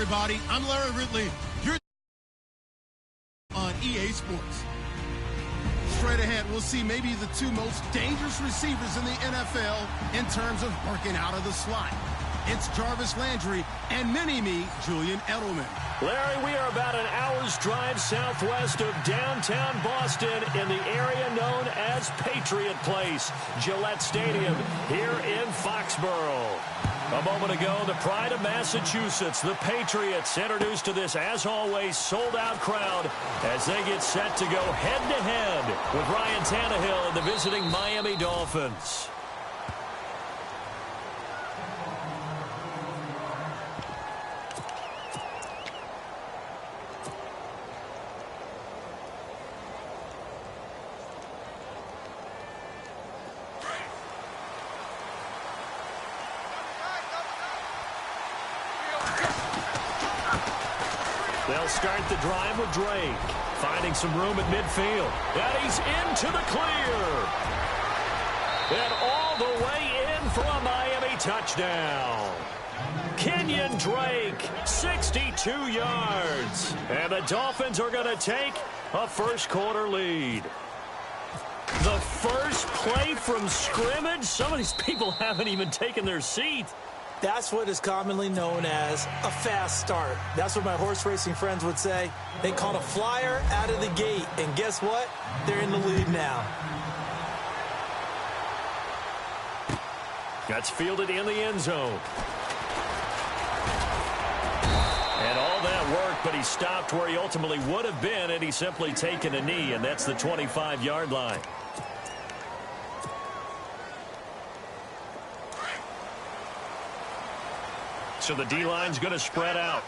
everybody. I'm Larry Ridley. You're on EA Sports. Straight ahead, we'll see maybe the two most dangerous receivers in the NFL in terms of working out of the slot. It's Jarvis Landry and mini-me, Julian Edelman. Larry, we are about an hour's drive southwest of downtown Boston in the area known as Patriot Place, Gillette Stadium here in Foxborough. A moment ago, the pride of Massachusetts, the Patriots, introduced to this, as always, sold-out crowd as they get set to go head-to-head with Ryan Tannehill and the visiting Miami Dolphins. They'll start the drive with Drake, finding some room at midfield. And he's into the clear. And all the way in for a Miami touchdown. Kenyon Drake, 62 yards. And the Dolphins are going to take a first-quarter lead. The first play from scrimmage? Some of these people haven't even taken their seat. That's what is commonly known as a fast start. That's what my horse racing friends would say. They caught a flyer out of the gate, and guess what? They're in the lead now. That's fielded in the end zone. And all that work, but he stopped where he ultimately would have been, and he's simply taken a knee, and that's the 25-yard line. So the D-line's going to spread out.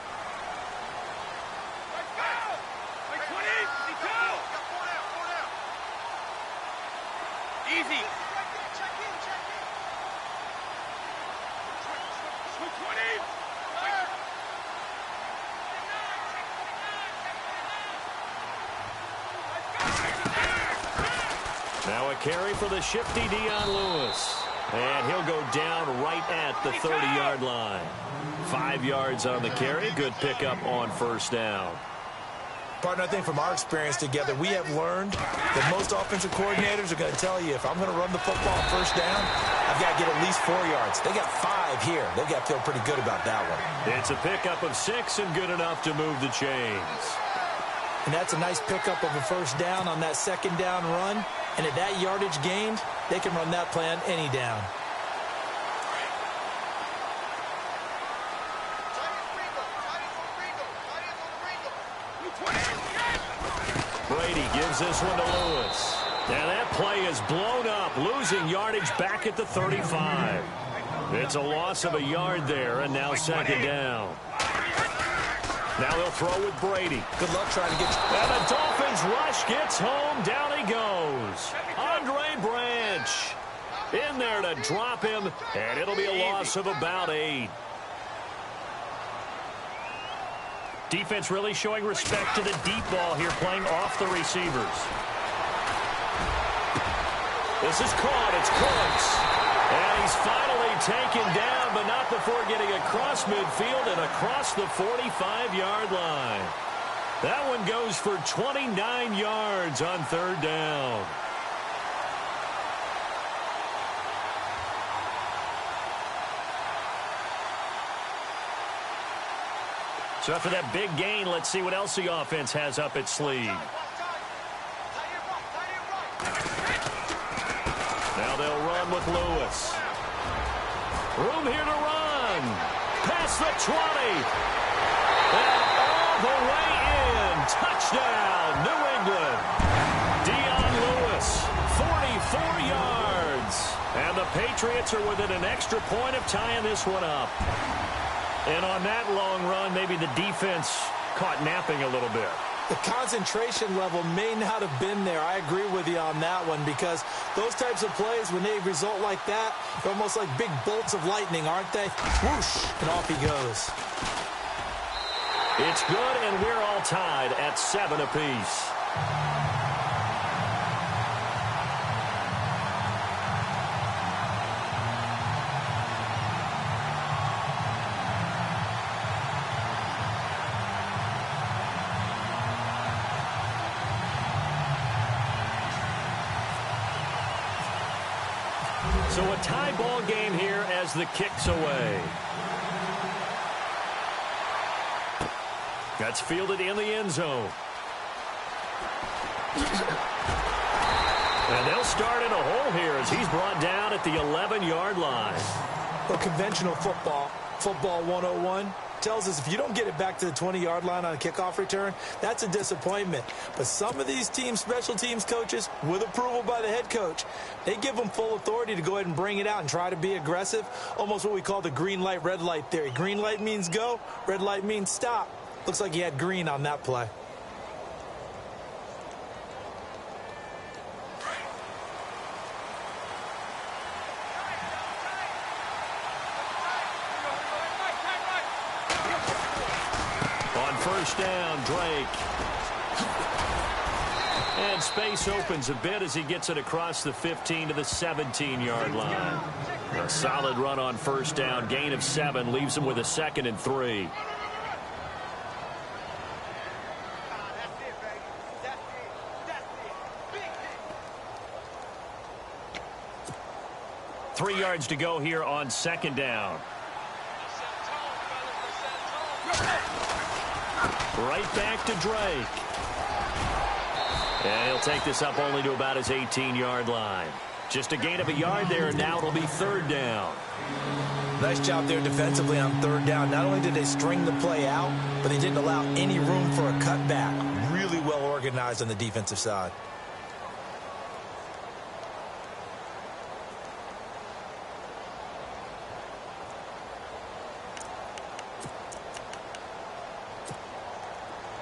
Easy. Now a carry for the shifty Dion Lewis. And he'll go down right at the 30-yard line. 5 yards on the carry. Good pickup on first down. Partner, I think from our experience together, we have learned that most offensive coordinators are going to tell you, if I'm going to run the football first down, I've got to get at least 4 yards. They got 5 here. They've got to feel pretty good about that one. It's a pickup of 6 and good enough to move the chains. And that's a nice pickup of a first down on that second down run. And at that yardage gained, they can run that play on any down. Brady gives this one to Lewis. And that play is blown up, losing yardage back at the 35. It's a loss of a yard there, and now second down. Now they'll throw with Brady. Good luck trying to get you. And the Dolphins rush gets home. Down he goes. Andre Branch in there to drop him, and it'll be a loss of about 8. Defense really showing respect to the deep ball here, playing off the receivers. This is caught. It's Cooks. And he's finally taken down, but not before getting across midfield and across the 45-yard line. That one goes for 29 yards on third down. So after that big gain, let's see what else the offense has up its sleeve. Now they'll run with Lewis. Room here to run. Past the 20. And all the way in. Touchdown, New England. Dion Lewis, 44 yards. And the Patriots are within an extra point of tying this one up. And on that long run, maybe the defense caught napping a little bit. The concentration level may not have been there. I agree with you on that one, because those types of plays, when they result like that, they're almost like big bolts of lightning, aren't they? Whoosh, and off he goes. It's good, and we're all tied at 7 apiece. So a tie ball game here as the kick's away. That's fielded in the end zone. And they'll start in a hole here as he's brought down at the 11-yard line. Well, conventional football 101, tells us if you don't get it back to the 20-yard line on a kickoff return, that's a disappointment. But some of these teams, special teams coaches, with approval by the head coach, they give them full authority to go ahead and bring it out and try to be aggressive, almost what we call the green light, red light theory. Green light means go, red light means stop. Looks like he had green on that play. First down, Drake. And space opens a bit as he gets it across the 15 to the 17-yard line. A solid run on first down. Gain of 7 leaves him with a 2nd and 3. Three yards to go here on 2nd down. Right back to Drake. And he'll take this up only to about his 18-yard line. Just a gain of a yard there, and now it'll be 3rd down. Nice job there defensively on 3rd down. Not only did they string the play out, but they didn't allow any room for a cutback. Really well organized on the defensive side.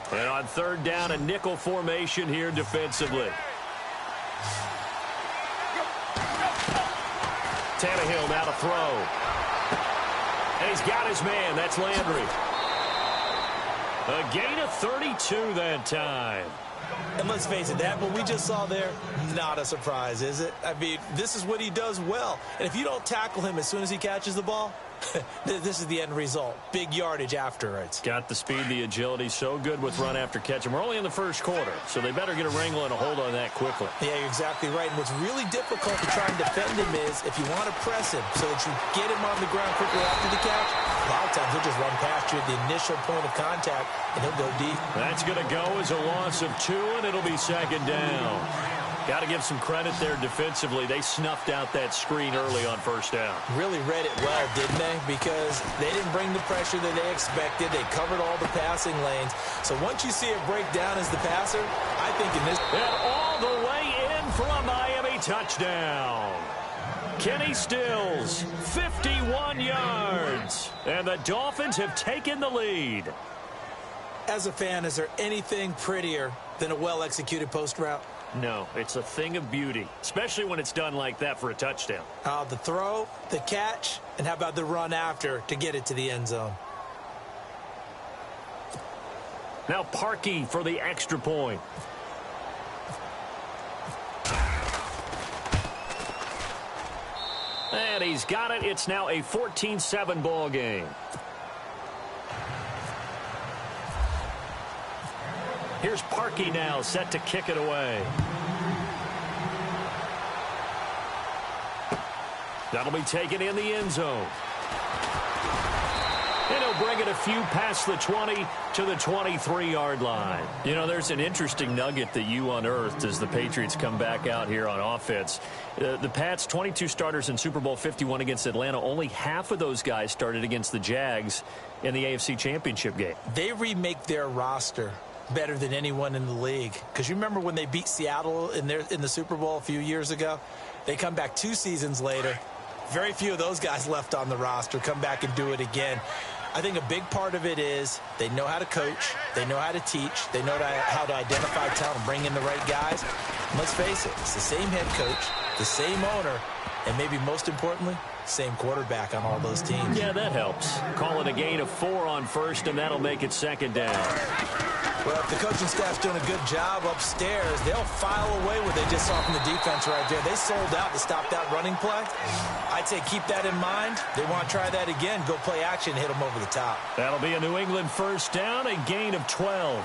And on 3rd down, a nickel formation here defensively. Tannehill now to throw. And he's got his man. That's Landry. A gain of 32 that time. And let's face it, that what we just saw there, not a surprise, is it? I mean, this is what he does well. And if you don't tackle him as soon as he catches the ball, this is the end result. Big yardage afterwards. Got the speed, the agility, so good with run after catch. And we're only in the first quarter, so they better get a wrangle and a hold on that quickly. Yeah, you're exactly right. And what's really difficult to try and defend him is if you want to press him so that you get him on the ground quickly after the catch, a lot of times he'll just run past you at the initial point of contact, and he'll go deep. That's going to go as a loss of 2, and it'll be 2nd down. Got to give some credit there defensively. They snuffed out that screen early on 1st down. Really read it well, didn't they? Because they didn't bring the pressure that they expected. They covered all the passing lanes. So once you see it break down as the passer, I think in this... And all the way in for a Miami touchdown. Kenny Stills, 51 yards. And the Dolphins have taken the lead. As a fan, is there anything prettier than a well-executed post route? No, it's a thing of beauty, especially when it's done like that for a touchdown. The throw, the catch, and how about the run after to get it to the end zone? Now Parkey for the extra point. And he's got it. It's now a 14-7 ball game. Here's Parkey now, set to kick it away. That'll be taken in the end zone. And he'll bring it a few past the 20 to the 23-yard line. You know, there's an interesting nugget that you unearthed as the Patriots come back out here on offense. The Pats, 22 starters in Super Bowl 51 against Atlanta. Only half of those guys started against the Jags in the AFC Championship game. They remake their roster better than anyone in the league. Because you remember when they beat Seattle in the Super Bowl a few years ago? They come back 2 seasons later. Very few of those guys left on the roster. Come back and do it again. I think a big part of it is they know how to coach. They know how to teach. They know how to identify talent, bring in the right guys. And let's face it, it's the same head coach, the same owner, and maybe most importantly, same quarterback on all those teams. Yeah, that helps. Call it a gain of 4 on first, and that'll make it 2nd down. Well, if the coaching staff's doing a good job upstairs, they'll file away what they just saw from the defense right there. They sold out to stop that running play. I'd say keep that in mind. They want to try that again. Go play action, hit them over the top. That'll be a New England 1st down, a gain of 12.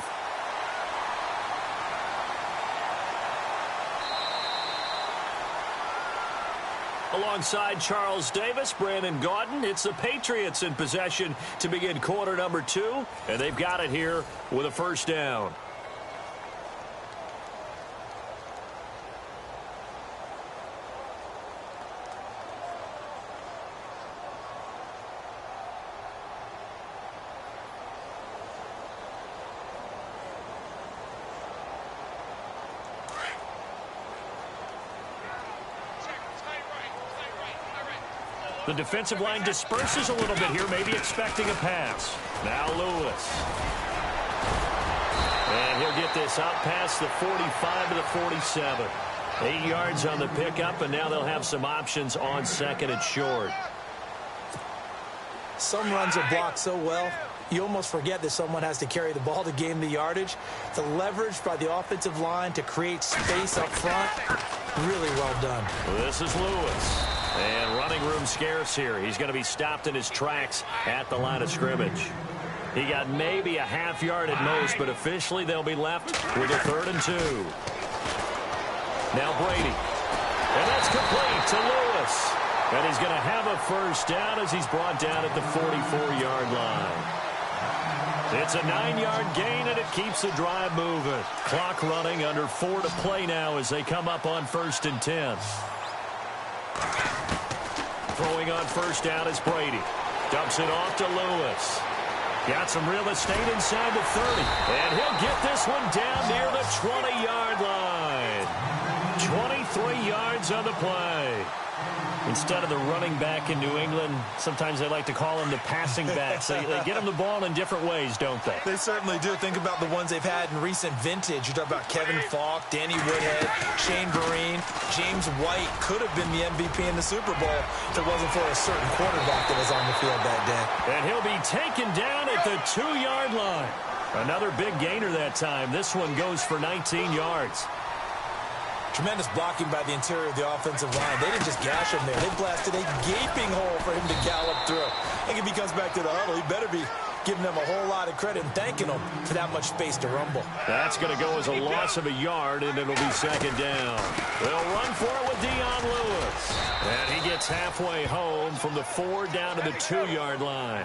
Alongside Charles Davis, Brandon Gaudin, it's the Patriots in possession to begin quarter number 2, and they've got it here with a first down. The defensive line disperses a little bit here, maybe expecting a pass. Now Lewis. And he'll get this out past the 45 to the 47. 8 yards on the pickup, and now they'll have some options on second and short. Some runs are blocked so well, you almost forget that someone has to carry the ball to gain the yardage. The leverage by the offensive line to create space up front, really well done. This is Lewis. And running room scarce here. He's going to be stopped in his tracks at the line of scrimmage. He got maybe a half yard at most, but officially they'll be left with a 3rd and 2. Now Brady. And that's complete to Lewis. And he's going to have a first down as he's brought down at the 44-yard line. It's a 9-yard gain, and it keeps the drive moving. Clock running, under 4 to play now as they come up on 1st and 10. Throwing on first down is Brady. Dumps it off to Lewis. Got some real estate inside the 30. And he'll get this one down near the 20-yard line. 23 yards on the play. Instead of the running back in New England, sometimes they like to call them the passing backs. They get them the ball in different ways, don't they? They certainly do. Think about the ones they've had in recent vintage. You talk about Kevin Falk, Danny Woodhead, Shane Vereen, James White could have been the MVP in the Super Bowl if it wasn't for a certain quarterback that was on the field that day. And he'll be taken down at the 2-yard line. Another big gainer that time. This one goes for 19 yards. Tremendous blocking by the interior of the offensive line. They didn't just gash him there. They blasted a gaping hole for him to gallop through. I think if he comes back to the huddle, he better be giving them a whole lot of credit and thanking them for that much space to rumble. That's going to go as a loss of a yard, and it'll be 2nd down. They'll run for it with Dion Lewis. And he gets halfway home from the 4 down to the 2-yard line.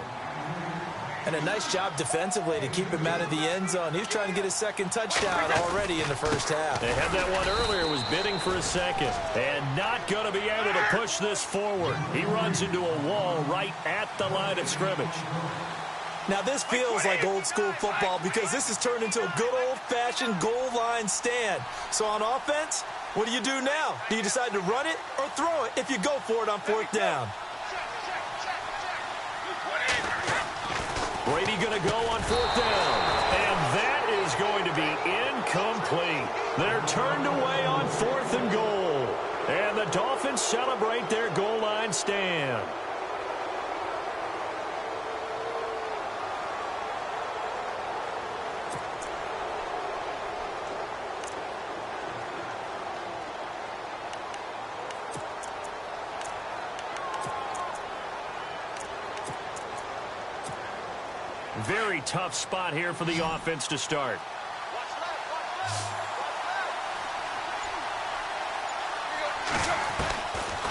And a nice job defensively to keep him out of the end zone. He was trying to get his 2nd touchdown already in the first half. They had that one earlier, was bidding for a 2nd. And not going to be able to push this forward. He runs into a wall right at the line of scrimmage. Now this feels like old school football because this has turned into a good old-fashioned goal line stand. So on offense, what do you do now? Do you decide to run it or throw it if you go for it on 4th down? Brady going to go on 4th down. And that is going to be incomplete. They're turned away on 4th and goal. And the Dolphins celebrate their goal line stand. Very tough spot here for the offense to start.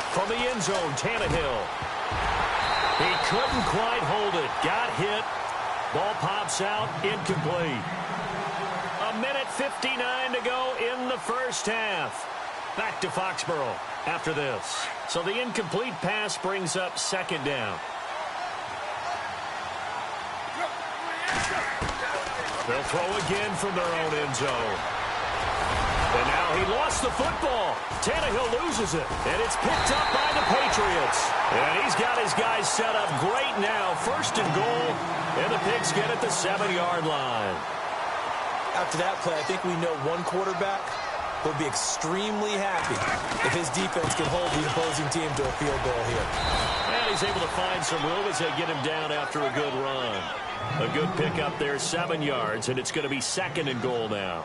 From the end zone, Tannehill. He couldn't quite hold it. Got hit. Ball pops out. Incomplete. 1:59 to go in the first half. Back to Foxborough after this. So the incomplete pass brings up 2nd down. They'll throw again from their own end zone. And now he lost the football. Tannehill loses it. And it's picked up by the Patriots. And he's got his guys set up great now. 1st and goal. And the Pigskin at the 7-yard line. After that play, I think we know one quarterback will be extremely happy if his defense can hold the opposing team to a field goal here. And he's able to find some room as they get him down after a good run. A good pickup there, 7 yards, and it's going to be 2nd and goal now.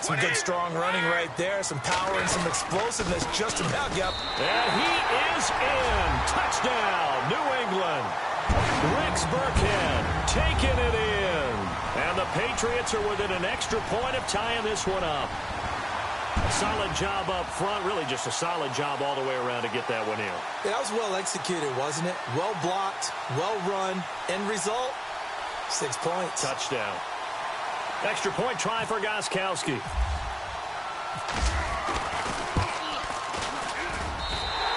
Some good strong running right there, some power and some explosiveness just about got. And he is in. Touchdown, New England. Rex Burkhead taking it in. And the Patriots are within an extra point of tying this one up. A solid job up front, really just a solid job all the way around to get that one in. Yeah, that was well executed, wasn't it? Well blocked, well run. End result, 6 points. Touchdown. Extra point try for Gostkowski.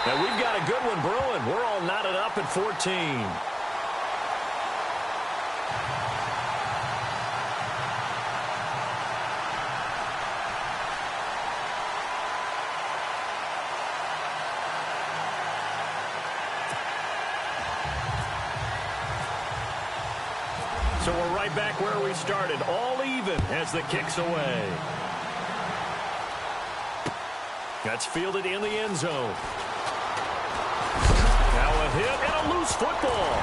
Now we've got a good one brewing. We're all knotted up at 14. So we're right back where we started, all even as the kick's away. That's fielded in the end zone. Now a hit and a loose football.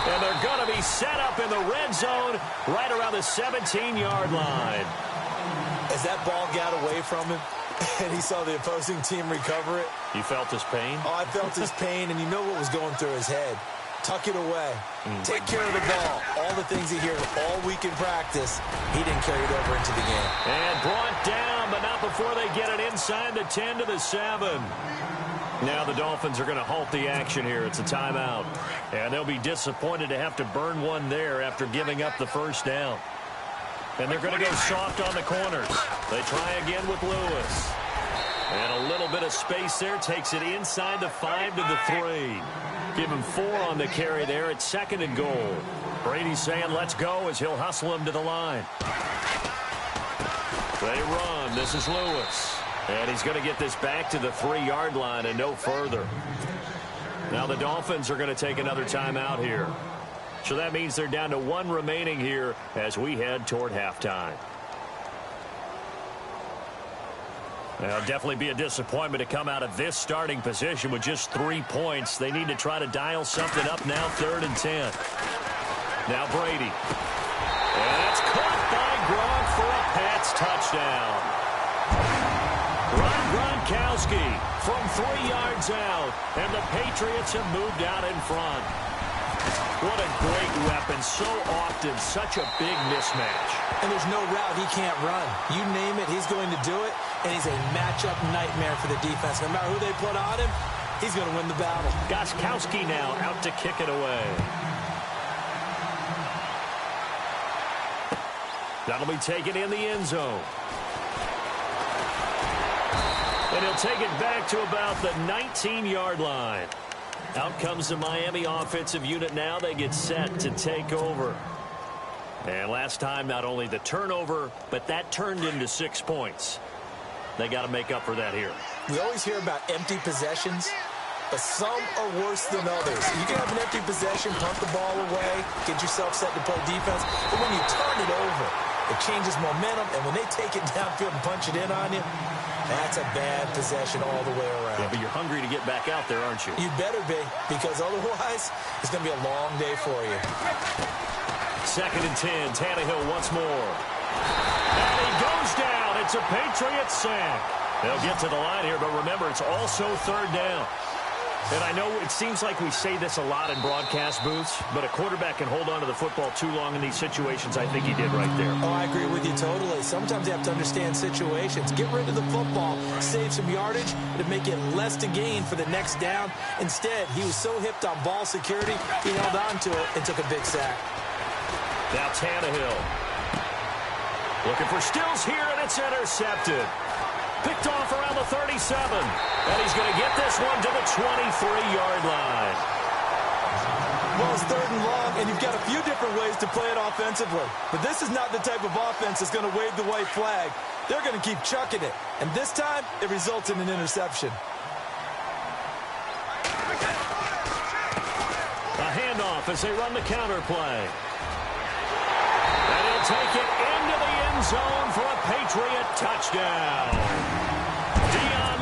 And they're going to be set up in the red zone right around the 17-yard line. As that ball got away from him and he saw the opposing team recover it. You felt his pain? Oh, I felt his pain, and you know what was going through his head. Tuck it away. Take care of the ball. All the things he hears all week in practice, he didn't carry it over into the game. And brought down, but not before they get it inside the 10 to the 7. Now the Dolphins are going to halt the action here. It's a timeout. And they'll be disappointed to have to burn one there after giving up the first down. And they're going to go soft on the corners. They try again with Lewis. And a little bit of space there takes it inside the 5 to the 3. Give him 4 on the carry there at 2nd and goal. Brady's saying let's go as he'll hustle him to the line. They run. This is Lewis. And he's going to get this back to the 3-yard line and no further. Now the Dolphins are going to take another timeout here. So that means they're down to 1 remaining here as we head toward halftime. Now, definitely be a disappointment to come out of this starting position with just 3 points. They need to try to dial something up now, 3rd and 10. Now Brady. And that's caught by Gronk for a Pats touchdown. Gronkowski from 3 yards out. And the Patriots have moved out in front. What a great weapon. So often, such a big mismatch. And there's no route he can't run. You name it, he's going to do it. And he's a matchup nightmare for the defense. No matter who they put on him, he's going to win the battle. Gostkowski now out to kick it away. That'll be taken in the end zone. And he'll take it back to about the 19-yard line. Out comes the Miami offensive unit now. They get set to take over. And last time, not only the turnover, but that turned into 6 points. They got to make up for that here. We always hear about empty possessions, but some are worse than others. You can have an empty possession, punt the ball away, get yourself set to play defense, but when you turn it over, it changes momentum, and when they take it downfield and punch it in on you, that's a bad possession all the way around. Yeah, but you're hungry to get back out there, aren't you? You better be, because otherwise, it's going to be a long day for you. 2nd and 10, Tannehill once more. And he goes down. It's a Patriots sack. They'll get to the line here, but remember, it's also 3rd down. And I know it seems like we say this a lot in broadcast booths, but a quarterback can hold on to the football too long in these situations. I think he did right there. Oh, I agree with you totally. Sometimes you have to understand situations. Get rid of the football, save some yardage, to make it less to gain for the next down. Instead, he was so hipped on ball security, he held on to it and took a big sack. Now Tannehill. Looking for Stills here, and it's intercepted. Picked off around the 37. And he's going to get this one to the 23-yard line. Well, it's 3rd and long, and you've got a few different ways to play it offensively. But this is not the type of offense that's going to wave the white flag. They're going to keep chucking it. And this time, it results in an interception. A handoff as they run the counter play. And he'll take it into the end zone for a Patriot touchdown.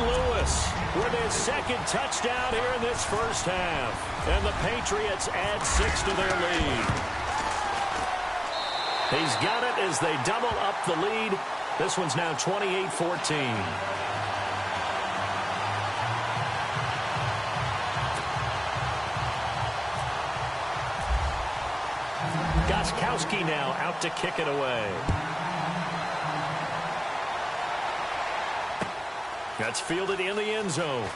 Lewis with his 2nd touchdown here in this first half. And the Patriots add 6 to their lead. He's got it as they double up the lead. This one's now 28-14. Gostkowski now out to kick it away. That's fielded in the end zone.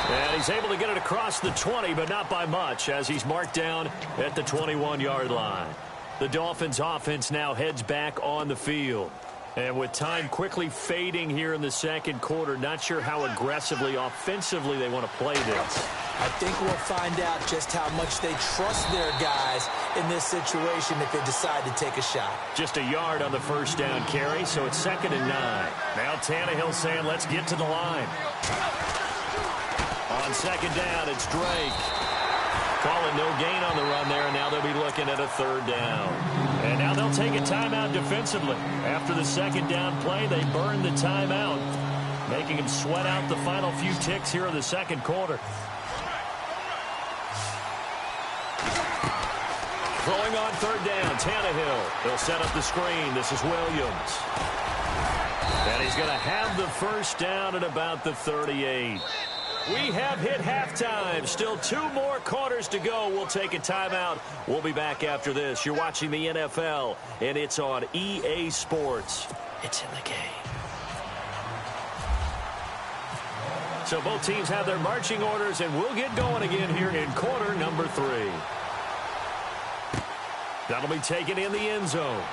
And he's able to get it across the 20, but not by much, as he's marked down at the 21-yard line. The Dolphins' offense now heads back on the field. And with time quickly fading here in the second quarter, not sure how aggressively, offensively they want to play this. I think we'll find out just how much they trust their guys in this situation if they decide to take a shot. Just a yard on the first down carry, so it's 2nd and 9. Now Tannehill saying, let's get to the line. On 2nd down, it's Drake. Call it no gain on the run there, and now they'll be looking at a 3rd down. And now they'll take a timeout defensively. After the 2nd down play, they burn the timeout, making them sweat out the final few ticks here in the second quarter. Throwing on 3rd down, Tannehill. They'll set up the screen. This is Williams. And he's going to have the first down at about the 38. We have hit halftime. Still 2 more quarters to go. We'll take a timeout. We'll be back after this. You're watching the NFL, and it's on EA Sports. It's in the game. So both teams have their marching orders, and we'll get going again here in quarter number 3. That'll be taken in the end zone.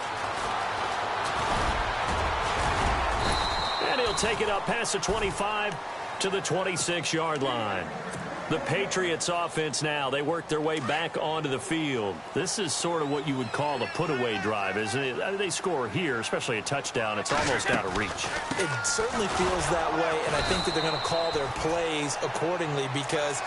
And he'll take it up past the 25 to the 26-yard line. The Patriots offense now, they work their way back onto the field. This is sort of what you would call a put-away drive, isn't it? They score here, especially a touchdown. It's almost out of reach. It certainly feels that way, and I think that they're going to call their plays accordingly, because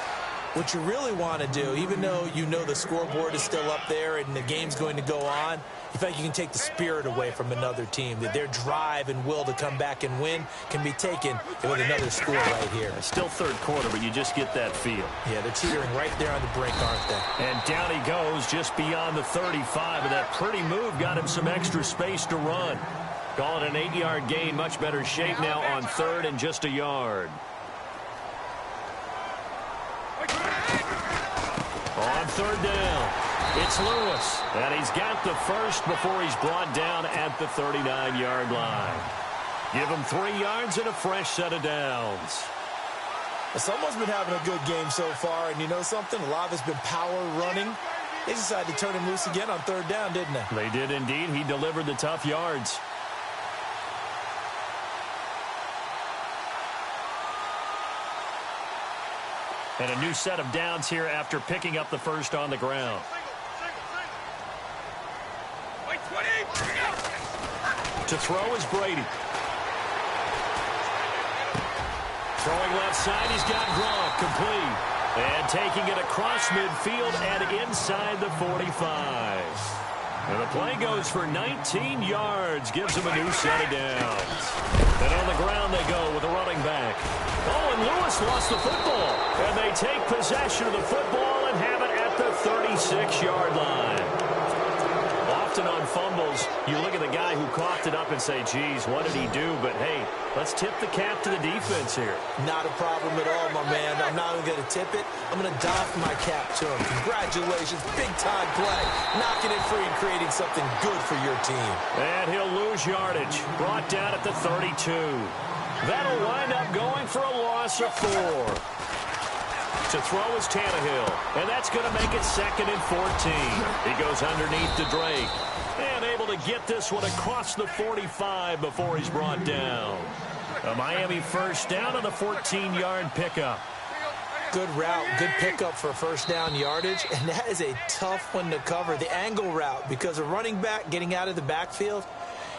what you really want to do, even though you know the scoreboard is still up there and the game's going to go on, you feel like you can take the spirit away from another team, that their drive and will to come back and win can be taken with another score right here. Still third quarter, but you just get that feel. Yeah, they're teetering right there on the brink, aren't they? And down he goes just beyond the 35, and that pretty move got him some extra space to run. Call it an 8-yard gain, much better shape now on 3rd and just a yard. On 3rd down, it's Lewis, and he's got the first before he's brought down at the 39-yard line. Give him 3 yards and a fresh set of downs. Someone's been having a good game so far, and you know something? A lot of it's been power running. They decided to turn him loose again on 3rd down, didn't they? They did indeed. He delivered the tough yards. And a new set of downs here after picking up the first on the ground. To throw is Brady. Throwing left side, he's got Gronk, complete. And taking it across midfield and inside the 45. And the play goes for 19 yards, gives him a new set of downs. And on the ground they go with a running back. Oh, and Lewis lost the football. And they take possession of the football and have it at the 36-yard line. Often on fumbles, you look at the guy who coughed it up and say, geez, what did he do? But, hey, let's tip the cap to the defense here. Not a problem at all, my man. I'm not even going to tip it. I'm going to doff my cap to him. Congratulations. Big-time play. Knocking it free and creating something good for your team. And he'll lose yardage. Brought down at the 32. That'll wind up going for a loss of 4. To throw is Tannehill, and that's going to make it 2nd and 14. He goes underneath to Drake, and able to get this one across the 45 before he's brought down. A Miami first down on the 14-yard pickup. Good route, good pickup for first down yardage, and that is a tough one to cover, the angle route, because a running back getting out of the backfield,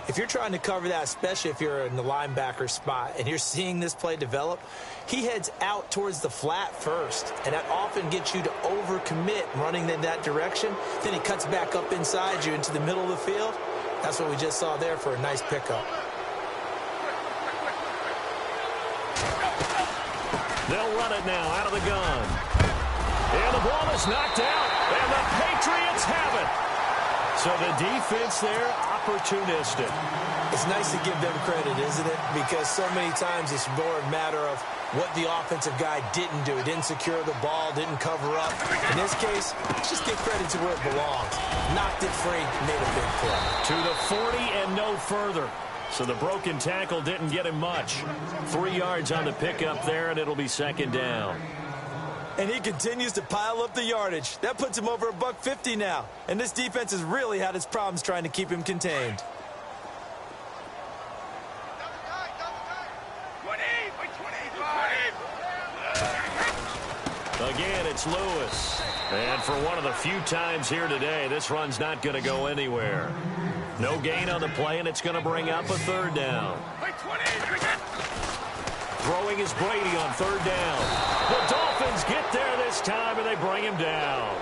if you're trying to cover that, especially if you're in the linebacker spot and you're seeing this play develop, he heads out towards the flat first, and that often gets you to overcommit running in that direction. Then he cuts back up inside you into the middle of the field. That's what we just saw there for a nice pickup. They'll run it now out of the gun. And the ball is knocked out, and the Patriots have it. So the defense there, opportunistic. It's nice to give them credit, isn't it? Because so many times it's more a matter of what the offensive guy didn't do. Didn't secure the ball, didn't cover up. In this case, let's just give credit to where it belongs. Knocked it free, made a big play. To the 40 and no further. So the broken tackle didn't get him much. 3 yards on the pickup there, and it'll be second down. And he continues to pile up the yardage. That puts him over $150 now. And this defense has really had its problems trying to keep him contained. Again, it's Lewis. And for one of the few times here today, this run's not going to go anywhere. No gain on the play, and it's going to bring up a third down. Throwing is Brady on third down. The Dolphins get there this time, and they bring him down.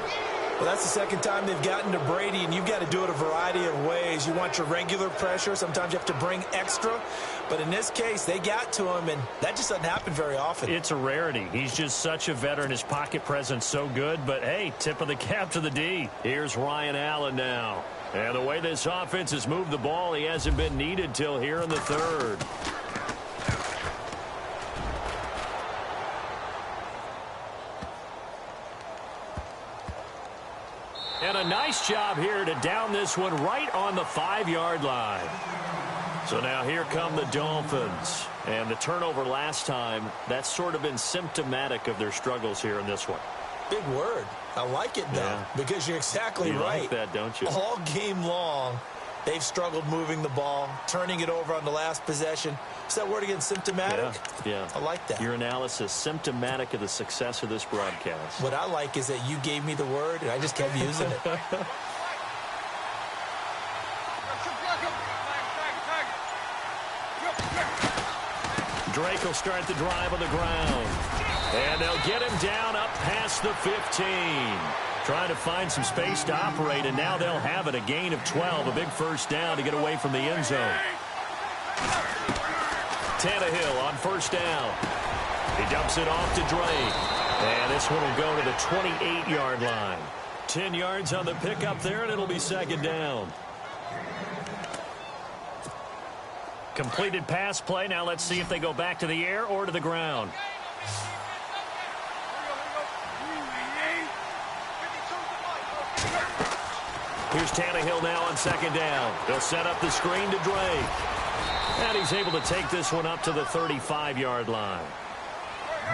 Well, that's the second time they've gotten to Brady, and you've got to do it a variety of ways. You want your regular pressure. Sometimes you have to bring extra. But in this case, they got to him, and that just doesn't happen very often. It's a rarity. He's just such a veteran. His pocket presence so good. But, hey, tip of the cap to the D. Here's Ryan Allen now. And the way this offense has moved the ball, he hasn't been needed till here in the third. And a nice job here to down this one right on the 5-yard line. So now here come the Dolphins. And the turnover last time, that's sort of been symptomatic of their struggles here in this one. Big word. I like it, though, because you're exactly right. You like that, don't you? All game long, they've struggled moving the ball, turning it over on the last possession. Is that word again, symptomatic? Yeah. I like that. Your analysis, symptomatic of the success of this broadcast. What I like is that you gave me the word, and I just kept using it. Drake will start the drive on the ground. And they'll get him down up past the 15. Trying to find some space to operate, and now they'll have it. A gain of 12, a big first down to get away from the end zone. Tannehill on first down. He dumps it off to Drake. And this one will go to the 28-yard line. 10 yards on the pickup there, and it'll be second down. Completed pass play. Now let's see if they go back to the air or to the ground. Here's Tannehill now on second down. They'll set up the screen to Drake. And he's able to take this one up to the 35-yard line.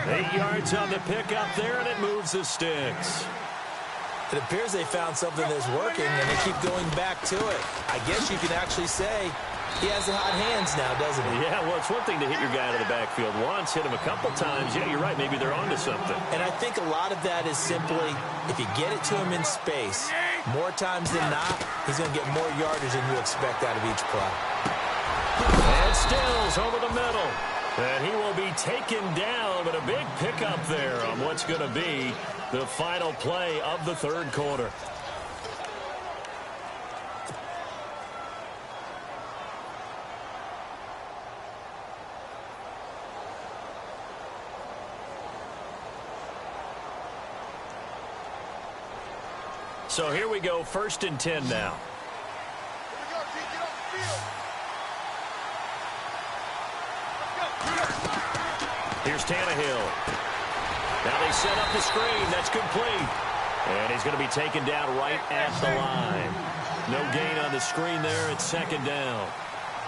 8 yards on the pickup there, and it moves the sticks. It appears they found something that's working, and they keep going back to it. I guess you can actually say he has the hot hands now, doesn't he? Yeah, well, it's one thing to hit your guy out of the backfield once, hit him a couple times. Yeah, you're right. Maybe they're onto something. And I think a lot of that is simply if you get it to him in space, more times than not, he's going to get more yardage than you expect out of each play. And Stills over the middle. And he will be taken down, but a big pickup there on what's going to be the final play of the third quarter. So here we go, 1st and 10 now. Here's Tannehill. Now they set up the screen. That's complete. And he's going to be taken down right at the line. No gain on the screen there. It's second down.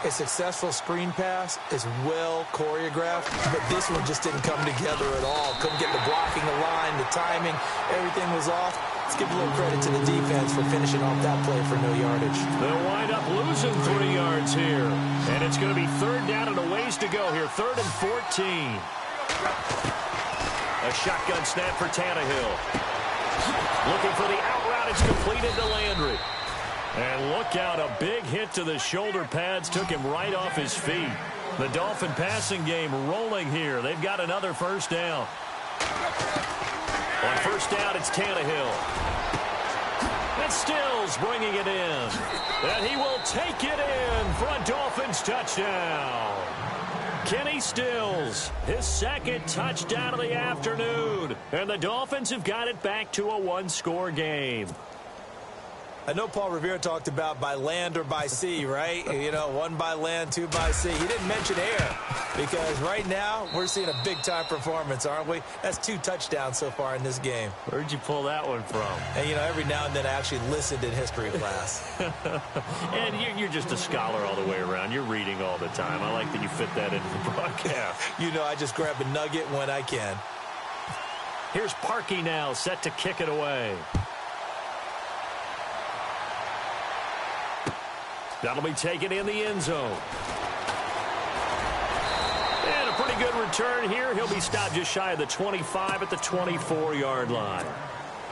A successful screen pass is well choreographed, but this one just didn't come together at all. Couldn't get the blocking, the line, the timing. Everything was off. Let's give a little credit to the defense for finishing off that play for no yardage. They'll wind up losing 3 yards here. And it's going to be third down and a ways to go here. 3rd and 14. A shotgun snap for Tannehill. Looking for the out route. It's completed to Landry. And look out, a big hit to the shoulder pads took him right off his feet. The Dolphin passing game rolling here. They've got another first down. On first down, it's Tannehill. And Stills bringing it in. And he will take it in for a Dolphins touchdown. Kenny Stills, his second touchdown of the afternoon. And the Dolphins have got it back to a one-score game. I know Paul Revere talked about by land or by sea, right? You know, 1 by land, 2 by sea. He didn't mention air because right now we're seeing a big-time performance, aren't we? That's 2 touchdowns so far in this game. Where'd you pull that one from? And, you know, every now and then I actually listened in history class. And you're just a scholar all the way around. You're reading all the time. I like that you fit that into the broadcast. You know, I just grab a nugget when I can. Here's Parkey now, set to kick it away. That'll be taken in the end zone. And a pretty good return here. He'll be stopped just shy of the 25 at the 24-yard line.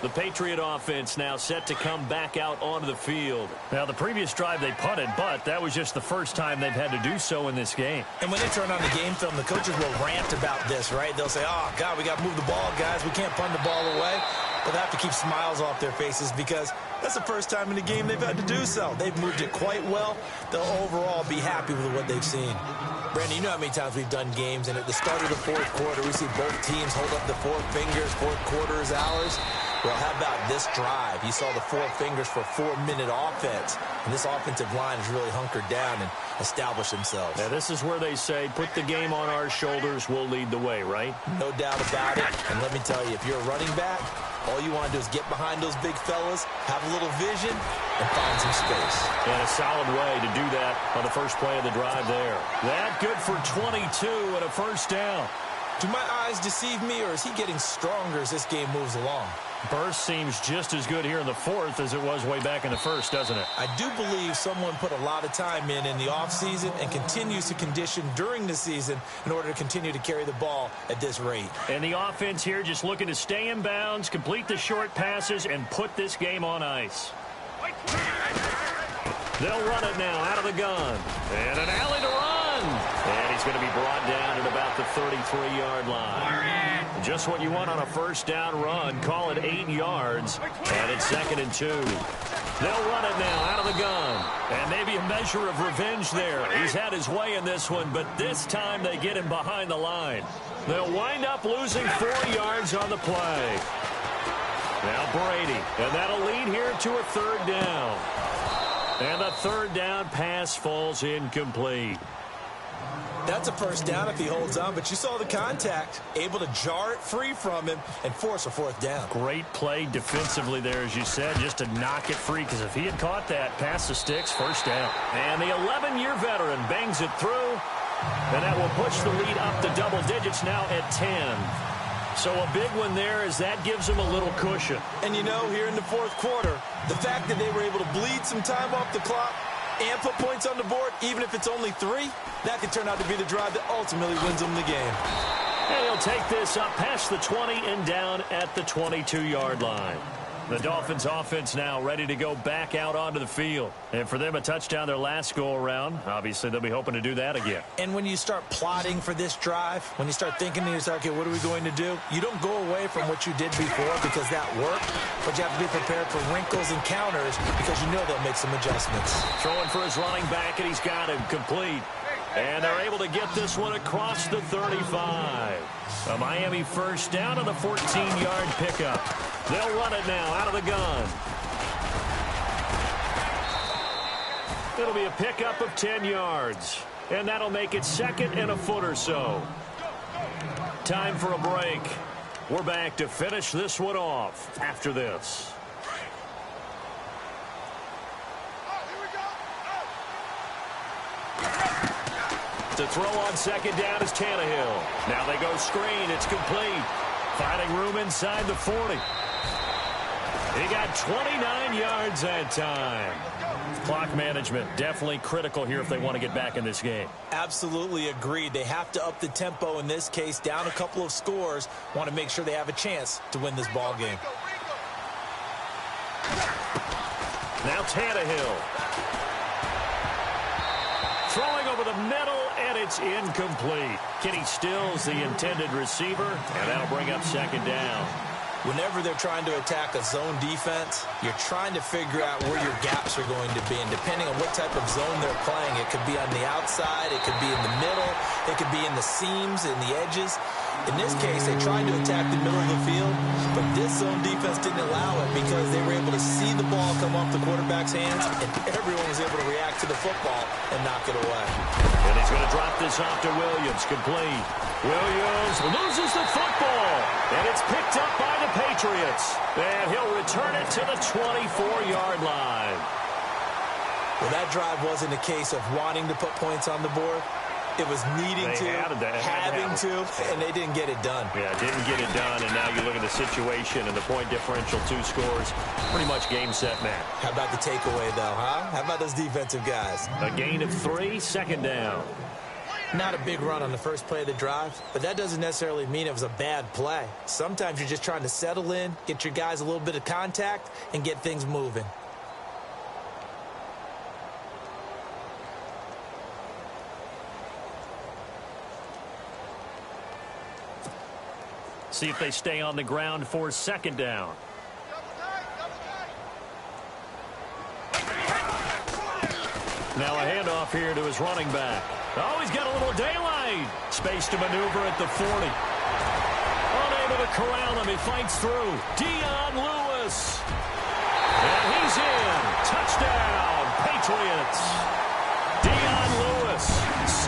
The Patriot offense now set to come back out onto the field. Now, the previous drive they punted, but that was just the first time they've had to do so in this game. And when they turn on the game film, the coaches will rant about this, right? They'll say, oh, God, we got to move the ball, guys. We can't punt the ball away. But they have to keep smiles off their faces because that's the first time in the game they've had to do so. They've moved it quite well. They'll overall be happy with what they've seen. Brandon, you know how many times we've done games, and at the start of the fourth quarter, we see both teams hold up the 4 fingers, fourth quarter is ours. Well, how about this drive? You saw the 4 fingers for 4-minute offense. And this offensive line has really hunkered down and established themselves. Now, this is where they say, put the game on our shoulders, we'll lead the way, right? No doubt about it. And let me tell you, if you're a running back, all you want to do is get behind those big fellas, have a little vision, and find some space. And a solid way to do that on the first play of the drive there. That good for 22 and a first down. Do my eyes deceive me, or is he getting stronger as this game moves along? Burst seems just as good here in the fourth as it was way back in the first, doesn't it? I do believe someone put a lot of time in the offseason and continues to condition during the season in order to continue to carry the ball at this rate. And the offense here just looking to stay in bounds, complete the short passes, and put this game on ice. They'll run it now out of the gun. And an alley to run. And he's going to be brought down at about the 33-yard line. Just what you want on a first down run. Call it 8 yards. And it's 2nd and 2. They'll run it now out of the gun. And maybe a measure of revenge there. He's had his way in this one, but this time they get him behind the line. They'll wind up losing 4 yards on the play. Now Brady. And that'll lead here to a 3rd down. And the 3rd down pass falls incomplete. That's a first down if he holds on, but you saw the contact. Able to jar it free from him and force a 4th down. Great play defensively there, as you said, just to knock it free, because if he had caught that, pass the sticks, first down. And the 11-year veteran bangs it through, and that will push the lead up to double digits now at 10. So a big one there as that gives them a little cushion. And you know, here in the fourth quarter, the fact that they were able to bleed some time off the clock and put points on the board, even if it's only 3, that could turn out to be the drive that ultimately wins them the game. And he'll take this up past the 20 and down at the 22-yard line. The Dolphins offense now ready to go back out onto the field. And for them, a touchdown their last go-around. Obviously, they'll be hoping to do that again. And when you start plotting for this drive, when you start thinking to yourself, okay, what are we going to do? You don't go away from what you did before because that worked, but you have to be prepared for wrinkles and counters because you know they'll make some adjustments. Throwing for his running back, and he's got him complete. And they're able to get this one across the 35. A Miami first down on the 14-yard pickup. They'll run it now out of the gun. It'll be a pickup of 10 yards. And that'll make it 2nd and a foot or so. Time for a break. We're back to finish this one off after this. To throw on 2nd down is Tannehill. Now they go screen. It's complete. Finding room inside the 40. He got 29 yards that time. Clock management definitely critical here if they want to get back in this game. Absolutely agreed. They have to up the tempo in this case. Down a couple of scores. Want to make sure they have a chance to win this ball game. Now Tannehill. Throwing over the middle, and it's incomplete. Kenny Stills, the intended receiver, and that'll bring up 2nd down. Whenever they're trying to attack a zone defense, you're trying to figure out where your gaps are going to be. And depending on what type of zone they're playing, it could be on the outside, it could be in the middle, it could be in the seams, in the edges. In this case, they tried to attack the middle of the field, but this zone defense didn't allow it because they were able to see the ball come off the quarterback's hands, and everyone was able to react to the football and knock it away. And he's going to drop this off to Williams, complete. Williams loses the football, and it's picked up by the Patriots. And he'll return it to the 24-yard line. Well, that drive wasn't a case of wanting to put points on the board. It was needing having to, and they didn't get it done. Yeah, didn't get it done, and now you look at the situation and the point differential, 2 scores, pretty much game, set, match. How about the takeaway, though, huh? How about those defensive guys? A gain of 3, second down. Not a big run on the first play of the drive, but that doesn't necessarily mean it was a bad play. Sometimes you're just trying to settle in, get your guys a little bit of contact, and get things moving. See if they stay on the ground for second down. Now a handoff here to his running back. Oh, he's got a little daylight. Space to maneuver at the 40. Unable to corral him. He fights through. Dion Lewis. And he's in. Touchdown, Patriots. Dion Lewis,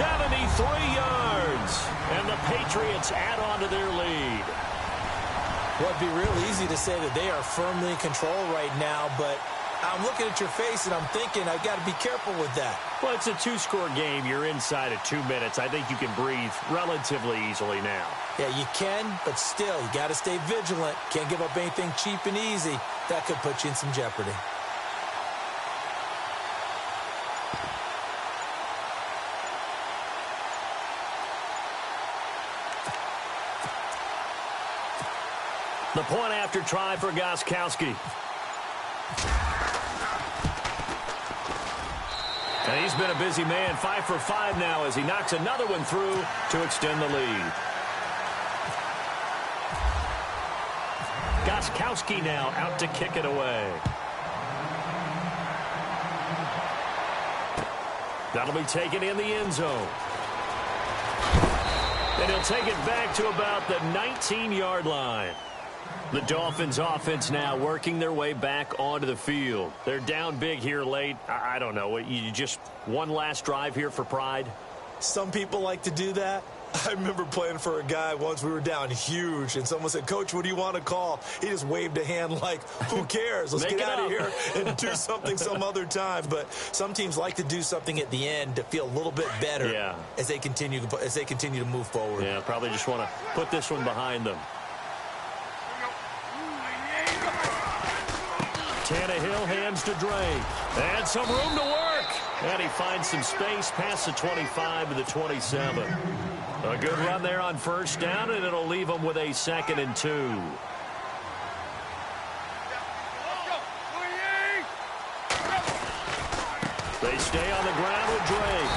73 yards. And the Patriots add on to their lead. Well, it'd be real easy to say that they are firmly in control right now, but I'm looking at your face and I'm thinking I've got to be careful with that. Well, it's a 2-score game. You're inside at 2 minutes. I think you can breathe relatively easily now. Yeah, you can, but still, you got to stay vigilant. Can't give up anything cheap and easy. That could put you in some jeopardy. The point after try for Gostkowski. And he's been a busy man, 5 for 5 now as he knocks another one through to extend the lead. Gostkowski now out to kick it away. That'll be taken in the end zone. And he'll take it back to about the 19-yard line. The Dolphins offense now working their way back onto the field. They're down big here late. I don't know. You just one last drive here for pride? Some people like to do that. I remember playing for a guy once. We were down huge, and someone said, "Coach, what do you want to call?" He just waved a hand like, who cares? Let's get out of here and do something some other time. But some teams like to do something at the end to feel a little bit better as they continue to move forward. Yeah, probably just want to put this one behind them. Tannehill hands to Drake. And some room to work. And he finds some space past the 25 to the 27. A good run there on first down, and it'll leave him with a 2nd and 2. They stay on the ground with Drake.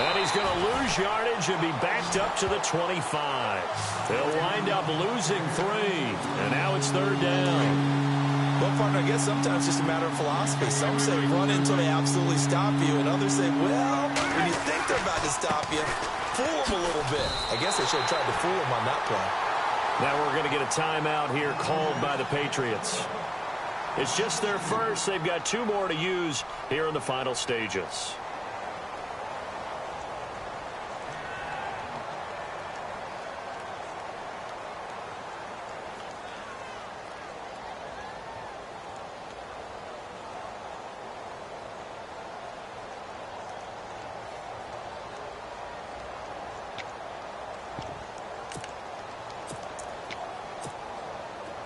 And he's going to lose yardage and be backed up to the 25. They'll wind up losing 3. And now it's 3rd down. Well, partner, I guess sometimes it's just a matter of philosophy. Some say run until they absolutely stop you, and others say, well, when you think they're about to stop you, fool them a little bit. I guess they should have tried to fool them on that play. Now we're going to get a timeout here called by the Patriots. It's just their first. They've got 2 more to use here in the final stages.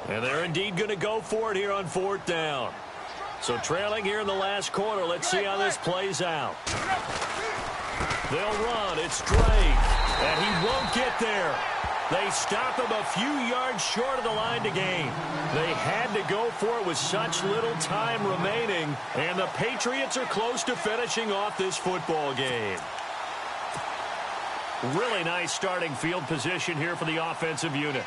And they're indeed going to go for it here on 4th down. So trailing here in the last quarter. Let's see how this plays out. They'll run. It's Drake. And he won't get there. They stop him a few yards short of the line to gain. They had to go for it with such little time remaining. And the Patriots are close to finishing off this football game. Really nice starting field position here for the offensive unit.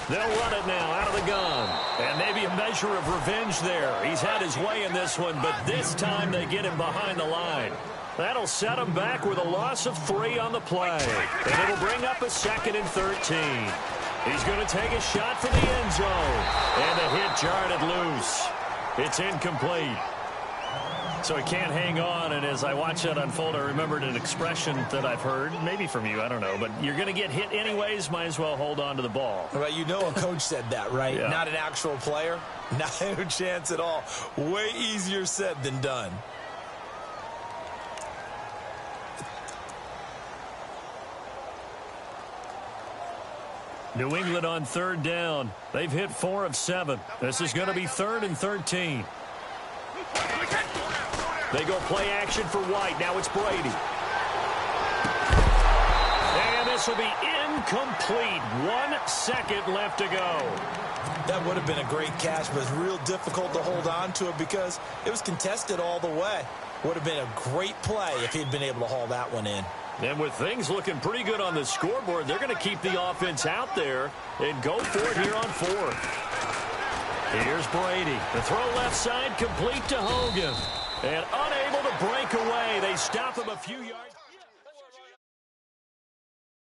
They'll run it now out of the gun. And maybe a measure of revenge there. He's had his way in this one, but this time they get him behind the line. That'll set him back with a loss of 3 on the play. And it'll bring up a 2nd and 13. He's going to take a shot for the end zone. And the hit jarred it loose. It's incomplete. So he can't hang on, and as I watch that unfold, I remembered an expression that I've heard, maybe from you, I don't know, but you're going to get hit anyways, might as well hold on to the ball. Well, you know a coach said that, right? Yeah. Not an actual player. Not a chance at all. Way easier said than done. New England on 3rd down. They've hit 4 of 7. This is going to be 3rd and 13. They go play action for White. Now it's Brady. And this will be incomplete. 1 second left to go. That would have been a great catch, but it's real difficult to hold on to it because it was contested all the way. Would have been a great play if he'd been able to haul that one in. And with things looking pretty good on the scoreboard, they're going to keep the offense out there and go for it here on 4th. Here's Brady. The throw left side complete to Hogan. And unable to break away. They stop him a few yards.